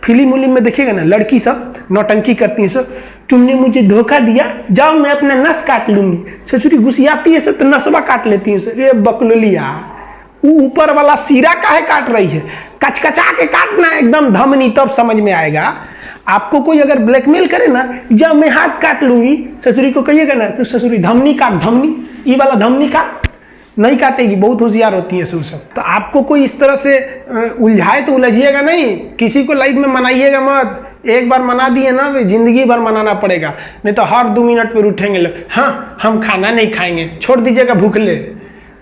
Film उलिम में देखिएगा ना, लड़की सब नौटंकी करती है सब, तुमने मुझे धोखा दिया, जाओ मैं अपना नस काट लूंगी। ससुरी गुस्सियाती है सब तो नसवा काट लेती है। रे बकलोलिया, ऊपर वाला सिरा काहे काट रही है, कचकचा के काटना एकदम धमनी, तब समझ में आएगा। आपको कोई अगर ब्लैकमेल करे ना, जब मैं हाथ काट लूंगी, ससुरी को कहिएगा ना तो ससुरी धमनी काट, धमनी ये वाला धमनी काट, नहीं काटेगी, बहुत होशियार होती है सब। तो आपको कोई इस तरह से उलझाए तो उलझिएगा नहीं, किसी को लाइफ में मनाइएगा मत। एक बार मना दिए ना, जिंदगी भर मनाना पड़ेगा, नहीं तो हर 2 मिनट पर उठेंगे लोग, हाँ हम खाना नहीं खाएंगे, छोड़ दीजिएगा भूखले।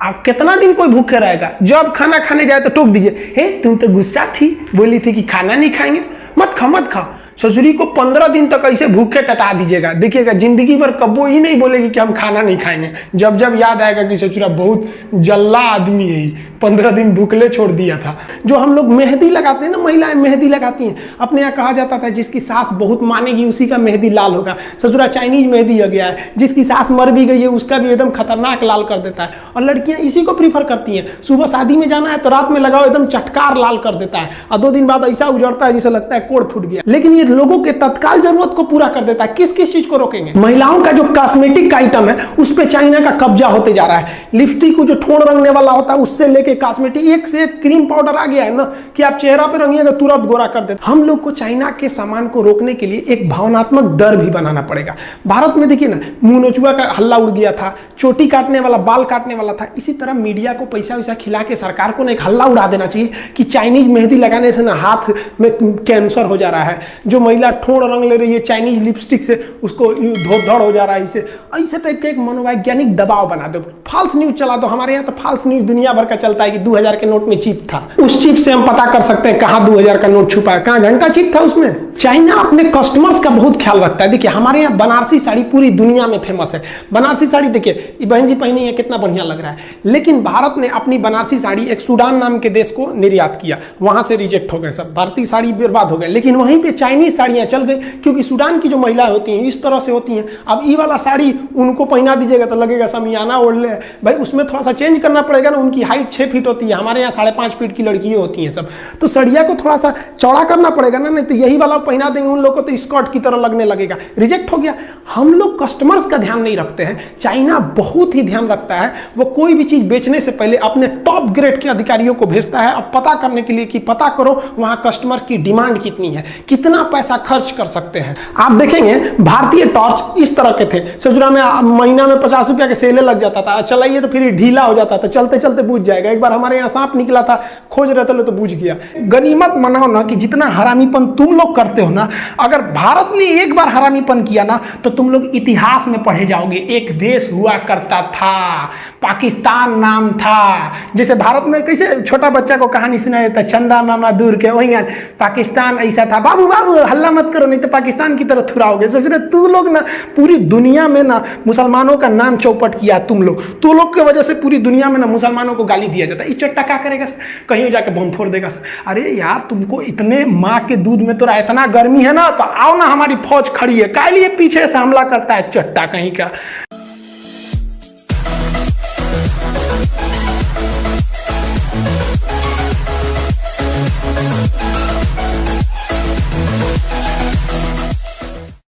आप कितना दिन कोई भूखे रहेगा, जब खाना खाने जाए तो टोक दीजिए, हे तुम तो गुस्सा थी, बोली थी कि खाना नहीं खाएंगे, मत खा मत खा। ससुरी को 15 दिन तक ऐसे भूखे टटा दीजिएगा, देखिएगा जिंदगी भर कबो ही नहीं बोलेगी कि हम खाना नहीं खाएंगे। जब जब याद आएगा कि ससुरा बहुत जल्ला आदमी है, 15 दिन भूखले छोड़ दिया था। जो हम लोग मेहंदी लगाते हैं ना, महिलाएं मेहंदी लगाती हैं, अपने यहाँ कहा जाता था जिसकी सास बहुत मानेगी उसी का मेहंदी लाल होगा। ससुरा चाइनीज मेहंदी हो गया है, जिसकी सास मर भी गई है उसका भी एकदम खतरनाक लाल कर देता है। और लड़कियां इसी को प्रीफर करती हैं, सुबह शादी में जाना है तो रात में लगाओ, एकदम चटकार लाल कर देता है, और 2 दिन बाद ऐसा उजड़ता है जिसे लगता है कोड़ फूट गया। लेकिन ये लोगों के तत्काल जरूरत को पूरा कर देता है। किस किस चीज को रोकेंगे? महिलाओं का जो कॉस्मेटिक आइटम है उस पे चाइना का कब्जा होते जा रहा है। लिपस्टिक को जो ठोड़ रंगने वाला होता है उससे लेके कॉस्मेटिक, एक से एक क्रीम पाउडर आ गया है ना कि आप चेहरा पे रंगिएगा तुरंत गोरा कर देते। हम लोग को चाइना के सामान को रोकने के लिए एक भावनात्मक डर भी बनाना पड़ेगा। भारत में देखिए ना, मुंह नोचुआ का हल्ला उड़ गया था, चोटी काटने वाला, बाल काटने वाला था। इसी तरह मीडिया को पैसा वैसा खिला के सरकार को ना एक हल्ला उड़ा देना चाहिए कि चाइनीज मेहंदी लगाने से ना हाथ में कैंसर हो जा रहा है, जो महिला ठोड़ रंग ले रही है चाइनीज लिपस्टिक से उसको धोड़ हो जा रहा है। इसे ऐसे टाइप का एक मनोवैज्ञानिक दबाव बना दो, फॉल्स न्यूज चला दो। हमारे यहाँ तो फॉल्स न्यूज दुनिया भर का चलता है कि 2000 के नोट में चिप था, उस चिप से हम पता कर सकते हैं कहाँ 2000 का नोट छुपा है, कहाँ घंटा चिप था उसमें। चाइना अपने कस्टमर्स का बहुत ख्याल रखता है। देखिए हमारे यहाँ बनारसी साड़ी पूरी दुनिया में फेमस है। बनारसी साड़ी देखिए, ये बहन जी पहनी है, कितना बढ़िया लग रहा है। लेकिन भारत ने अपनी बनारसी साड़ी एक सूडान नाम के देश को निर्यात किया, वहां से रिजेक्ट हो गए सब, भारतीय साड़ी बर्बाद हो गए। लेकिन वहीं पे चाइनीज साड़ियां चल गई, क्योंकि सूडान की जो महिलाएं होती हैं इस तरह से होती हैं। अब ये वाला साड़ी उनको पहना दीजिएगा तो लगेगा समियाना ओढ़ ले भाई, उसमें थोड़ा सा चेंज करना पड़ेगा ना। उनकी हाइट 6 फीट होती है, हमारे यहाँ 5.5 फीट की लड़कियां होती हैं सब, तो सड़िया को थोड़ा सा चौड़ा करना पड़ेगा ना, नहीं तो यही वाला पहना देंगे उन लोग को तो स्कर्ट की तरह लगने लगेगा, रिजेक्ट हो गया। हम लोग कस्टमर्स का ध्यान नहीं रखते हैं, चाइना बहुत ही ध्यान रखता है। वो कोई भी चीज बेचने से पहले अपने टॉप ग्रेड के अधिकारियों को भेजता है अब पता करने के लिए कि पता करो वहां कस्टमर की डिमांड कितनी है, कितना पैसा खर्च कर सकते हैं। आप देखेंगे भारतीय टॉर्च इस तरह के थे, ससुरा में महीना में 50 रुपया के सेले लग जाता था, चलाइए तो फिर ढीला हो जाता था, चलते चलते बुझ जाएगा। एक बार हमारे यहाँ सांप निकला था, खोज रहे थे तो बुझ गया। गनीमत मनाओ ना कि जितना हरामीपन तुम लोग करते हो ना, अगर भारत ने एक बार हरामीपन किया ना तो तुम लोग इतिहास में पढ़े जाओगे। एक देश हुआ करता था, पाकिस्तान नाम था। जैसे भारत में कैसे छोटा बच्चा को कहानी सुनाया जाता है, चंदा मामा दूर के, वही पाकिस्तान ऐसा था, बाबू बाबू हल्ला मत करो नहीं तो पाकिस्तान की तरह थुराओगे। सोच तू लोग ना पूरी दुनिया में ना मुसलमानों का नाम चौपट किया तुम लोग, तो लोग की वजह से पूरी दुनिया में ना मुसलमानों को गाली दिया जाता है। चट्टा क्या करेगा, कहीं जाके बम फोड़ देगा। अरे यार तुमको इतने माँ के दूध में तो इतना गर्मी है ना, तो आओ ना हमारी फौज खड़ी है, काय लिए पीछे से हमला करता है चट्टा कहीं का।